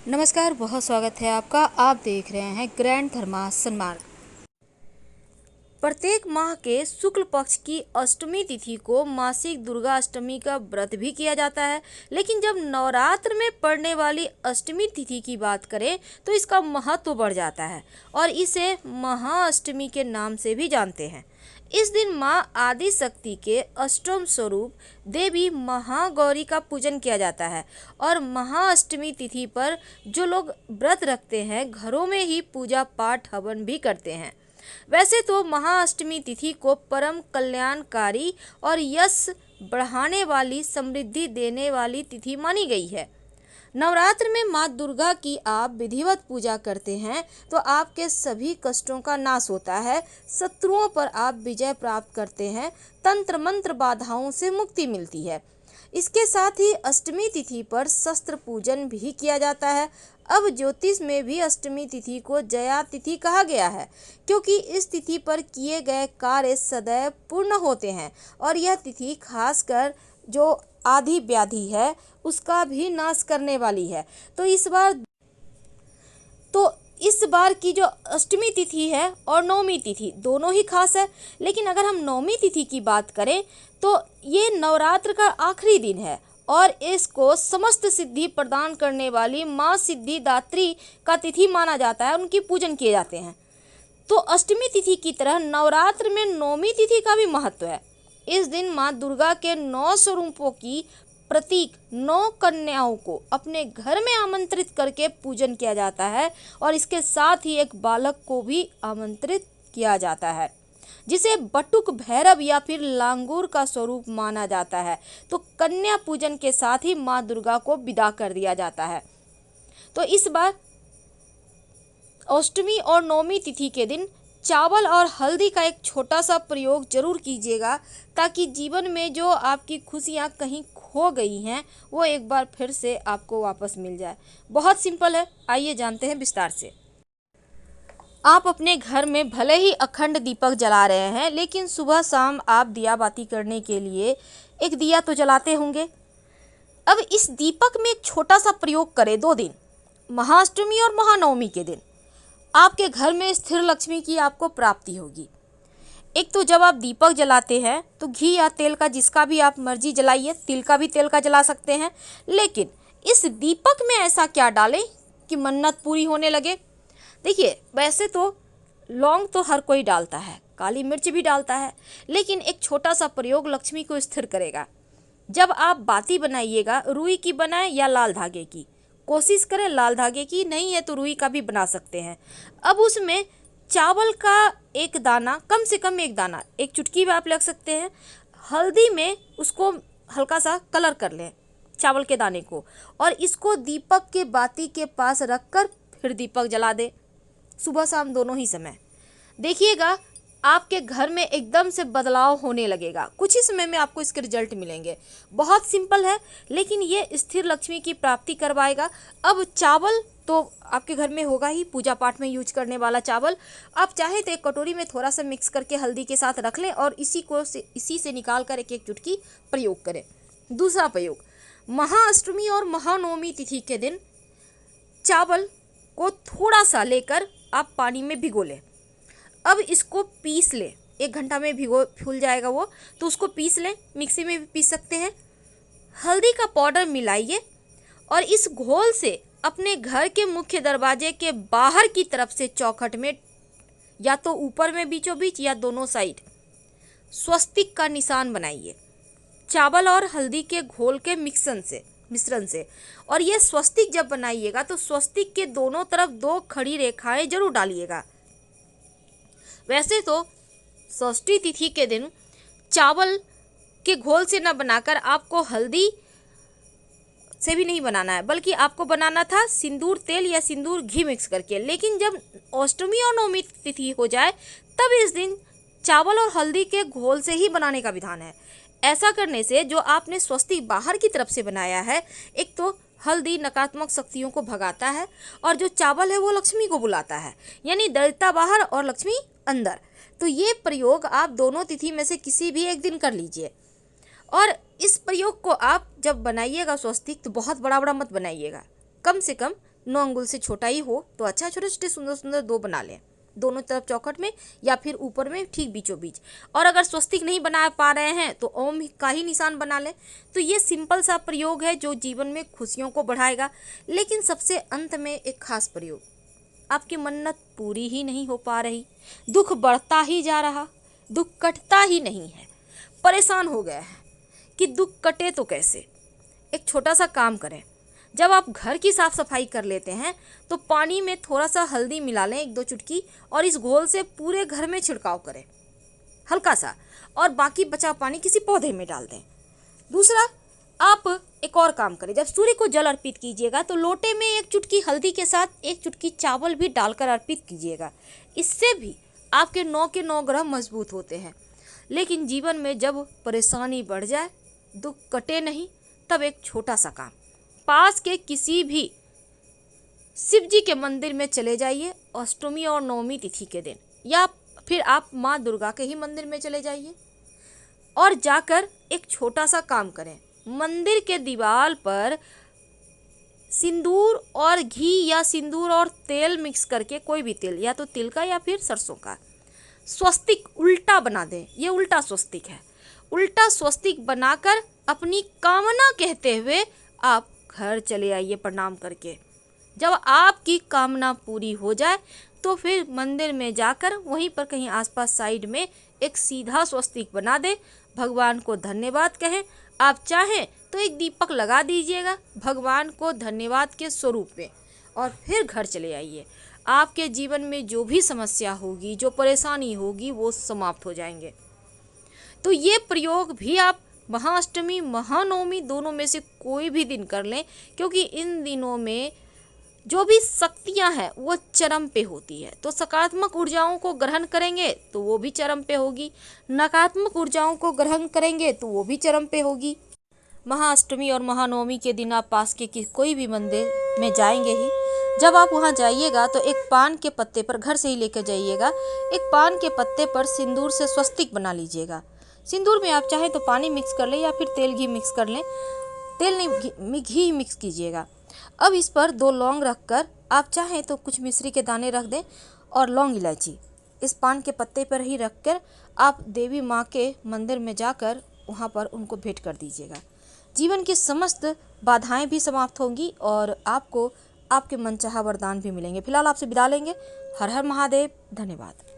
नमस्कार, बहुत स्वागत है आपका। आप देख रहे हैं ग्रैंड धर्मासन मार्ग। प्रत्येक माह के शुक्ल पक्ष की अष्टमी तिथि को मासिक दुर्गा अष्टमी का व्रत भी किया जाता है। लेकिन जब नवरात्र में पड़ने वाली अष्टमी तिथि की बात करें तो इसका महत्व बढ़ जाता है और इसे महाअष्टमी के नाम से भी जानते हैं। इस दिन माँ आदि शक्ति के अष्टम स्वरूप देवी महागौरी का पूजन किया जाता है और महाअष्टमी तिथि पर जो लोग व्रत रखते हैं घरों में ही पूजा पाठ हवन भी करते हैं। वैसे तो महाअष्टमी तिथि को परम कल्याणकारी और यश बढ़ाने वाली, समृद्धि देने वाली तिथि मानी गई है। नवरात्र में माँ दुर्गा की आप विधिवत पूजा करते हैं तो आपके सभी कष्टों का नाश होता है, शत्रुओं पर आप विजय प्राप्त करते हैं, तंत्र मंत्र बाधाओं से मुक्ति मिलती है। इसके साथ ही अष्टमी तिथि पर शस्त्र पूजन भी किया जाता है। अब ज्योतिष में भी अष्टमी तिथि को जया तिथि कहा गया है, क्योंकि इस तिथि पर किए गए कार्य सदैव पूर्ण होते हैं और यह तिथि खासकर जो आदि व्याधि है उसका भी नाश करने वाली है। तो इस बार की जो अष्टमी तिथि है और नवमी तिथि दोनों ही खास है। लेकिन अगर हम नवमी तिथि की बात करें तो ये नवरात्र का आखिरी दिन है और इसको समस्त सिद्धि प्रदान करने वाली माँ सिद्धिदात्री का तिथि माना जाता है, उनकी पूजन किए जाते हैं। तो अष्टमी तिथि की तरह नवरात्र में नवमी तिथि का भी महत्व है। इस दिन माँ दुर्गा के 9 स्वरूपों की प्रतीक 9 कन्याओं को अपने घर में आमंत्रित करके पूजन किया जाता है और इसके साथ ही एक बालक को भी आमंत्रित किया जाता है, जिसे बटुक भैरव या फिर लांगूर का स्वरूप माना जाता है। तो कन्या पूजन के साथ ही माँ दुर्गा को विदा कर दिया जाता है। तो इस बार अष्टमी और नवमी तिथि के दिन चावल और हल्दी का एक छोटा सा प्रयोग जरूर कीजिएगा, ताकि जीवन में जो आपकी खुशियाँ कहीं खो गई हैं वो एक बार फिर से आपको वापस मिल जाए। बहुत सिंपल है, आइए जानते हैं विस्तार से। आप अपने घर में भले ही अखंड दीपक जला रहे हैं, लेकिन सुबह शाम आप दिया बाती करने के लिए एक दिया तो जलाते होंगे। अब इस दीपक में एक छोटा सा प्रयोग करें 2 दिन, महाअष्टमी और महानवमी के दिन। आपके घर में स्थिर लक्ष्मी की आपको प्राप्ति होगी। एक तो जब आप दीपक जलाते हैं तो घी या तेल का, जिसका भी आप मर्जी जलाइए, तिल का भी तेल का जला सकते हैं। लेकिन इस दीपक में ऐसा क्या डालें कि मन्नत पूरी होने लगे। देखिए, वैसे तो लौंग तो हर कोई डालता है, काली मिर्च भी डालता है, लेकिन एक छोटा सा प्रयोग लक्ष्मी को स्थिर करेगा। जब आप बाती बनाइएगा, रुई की बनाएं या लाल धागे की, कोशिश करें लाल धागे की, नहीं है तो रुई का भी बना सकते हैं। अब उसमें चावल का एक दाना, कम से कम एक दाना, एक चुटकी भी आप लग सकते हैं, हल्दी में उसको हल्का सा कलर कर लें चावल के दाने को, और इसको दीपक के बाती के पास रखकर फिर दीपक जला दे, सुबह शाम दोनों ही समय। देखिएगा आपके घर में एकदम से बदलाव होने लगेगा, कुछ ही समय में आपको इसके रिजल्ट मिलेंगे। बहुत सिंपल है, लेकिन ये स्थिर लक्ष्मी की प्राप्ति करवाएगा। अब चावल तो आपके घर में होगा ही, पूजा पाठ में यूज करने वाला चावल। आप चाहे तो एक कटोरी में थोड़ा सा मिक्स करके हल्दी के साथ रख लें और इसी से निकाल कर एक एक चुटकी प्रयोग करें। दूसरा प्रयोग, महाअष्टमी और महानवमी तिथि के दिन चावल को थोड़ा सा लेकर आप पानी में भिगो लें। अब इसको पीस लें, 1 घंटा में फूल जाएगा वो, तो उसको पीस लें, मिक्सी में भी पीस सकते हैं। हल्दी का पाउडर मिलाइए और इस घोल से अपने घर के मुख्य दरवाजे के बाहर की तरफ से चौखट में, या तो ऊपर में बीचों बीच या दोनों साइड, स्वस्तिक का निशान बनाइए चावल और हल्दी के घोल के मिश्रण से। और ये स्वस्तिक जब बनाइएगा तो स्वस्तिक के दोनों तरफ 2 खड़ी रेखाएं जरूर डालिएगा। वैसे तो षष्ठी तिथि के दिन चावल के घोल से न बनाकर आपको हल्दी से भी नहीं बनाना है, बल्कि आपको बनाना था सिंदूर तेल या सिंदूर घी मिक्स करके। लेकिन जब अष्टमी और नवमी तिथि हो जाए तब इस दिन चावल और हल्दी के घोल से ही बनाने का विधान है। ऐसा करने से जो आपने स्वस्तिक बाहर की तरफ से बनाया है, एक तो हल्दी नकारात्मक शक्तियों को भगाता है और जो चावल है वो लक्ष्मी को बुलाता है, यानी दरिद्रता बाहर और लक्ष्मी अंदर। तो ये प्रयोग आप दोनों तिथि में से किसी भी एक दिन कर लीजिए। और इस प्रयोग को आप जब बनाइएगा स्वस्तिक, तो बहुत बड़ा बड़ा मत बनाइएगा, कम से कम 9 अंगुल से छोटा ही हो तो अच्छा, छोटे छोटे सुंदर सुंदर 2 बना लें, दोनों तरफ चौखट में या फिर ऊपर में ठीक बीचों बीच। और अगर स्वस्तिक नहीं बना पा रहे हैं तो ओम का ही निशान बना लें। तो ये सिंपल सा प्रयोग है जो जीवन में खुशियों को बढ़ाएगा। लेकिन सबसे अंत में एक खास प्रयोग, आपकी मन्नत पूरी ही नहीं हो पा रही, दुख बढ़ता ही जा रहा, दुख कटता ही नहीं है, परेशान हो गया है कि दुख कटे तो कैसे। एक छोटा सा काम करें, जब आप घर की साफ सफाई कर लेते हैं तो पानी में थोड़ा सा हल्दी मिला लें, 1-2 चुटकी, और इस घोल से पूरे घर में छिड़काव करें हल्का सा, और बाकी बचा पानी किसी पौधे में डाल दें। दूसरा, आप एक और काम करें, जब सूर्य को जल अर्पित कीजिएगा तो लोटे में 1 चुटकी हल्दी के साथ 1 चुटकी चावल भी डालकर अर्पित कीजिएगा। इससे भी आपके 9 के 9 ग्रह मजबूत होते हैं। लेकिन जीवन में जब परेशानी बढ़ जाए, दुख कटे नहीं, तब एक छोटा सा काम, पास के किसी भी शिव जी के मंदिर में चले जाइए अष्टमी और नवमी तिथि के दिन, या फिर आप माँ दुर्गा के ही मंदिर में चले जाइए और जाकर एक छोटा सा काम करें। मंदिर के दीवार पर सिंदूर और घी या सिंदूर और तेल मिक्स करके, कोई भी तेल, या तो तिल का या फिर सरसों का, स्वस्तिक उल्टा बना दें। ये उल्टा स्वस्तिक है। उल्टा स्वस्तिक बनाकर अपनी कामना कहते हुए आप घर चले आइए प्रणाम करके। जब आपकी कामना पूरी हो जाए तो फिर मंदिर में जाकर वहीं पर कहीं आसपास साइड में एक सीधा स्वस्तिक बना दें, भगवान को धन्यवाद कहें। आप चाहें तो एक दीपक लगा दीजिएगा भगवान को धन्यवाद के स्वरूप में, और फिर घर चले आइए। आपके जीवन में जो भी समस्या होगी, जो परेशानी होगी, वो समाप्त हो जाएंगे। तो ये प्रयोग भी आप महाअष्टमी महानवमी दोनों में से कोई भी दिन कर लें, क्योंकि इन दिनों में जो भी शक्तियां हैं वो चरम पे होती है। तो सकारात्मक ऊर्जाओं को ग्रहण करेंगे तो वो भी चरम पे होगी, नकारात्मक ऊर्जाओं को ग्रहण करेंगे तो वो भी चरम पे होगी। महाअष्टमी और महानवमी के दिन आप पास के कोई भी मंदिर में जाएंगे ही। जब आप वहाँ जाइएगा तो एक पान के पत्ते पर, घर से ही लेकर जाइएगा, एक पान के पत्ते पर सिंदूर से स्वस्तिक बना लीजिएगा। सिंदूर में आप चाहें तो पानी मिक्स कर लें या फिर तेल घी मिक्स कर लें, तेल नहीं घी मिक्स कीजिएगा। अब इस पर 2 लौंग रखकर, आप चाहें तो कुछ मिश्री के दाने रख दें और लौंग इलायची इस पान के पत्ते पर ही रखकर आप देवी माँ के मंदिर में जाकर वहाँ पर उनको भेंट कर दीजिएगा। जीवन की समस्त बाधाएं भी समाप्त होंगी और आपको आपके मनचाहा वरदान भी मिलेंगे। फिलहाल आपसे विदा लेंगे। हर हर महादेव। धन्यवाद।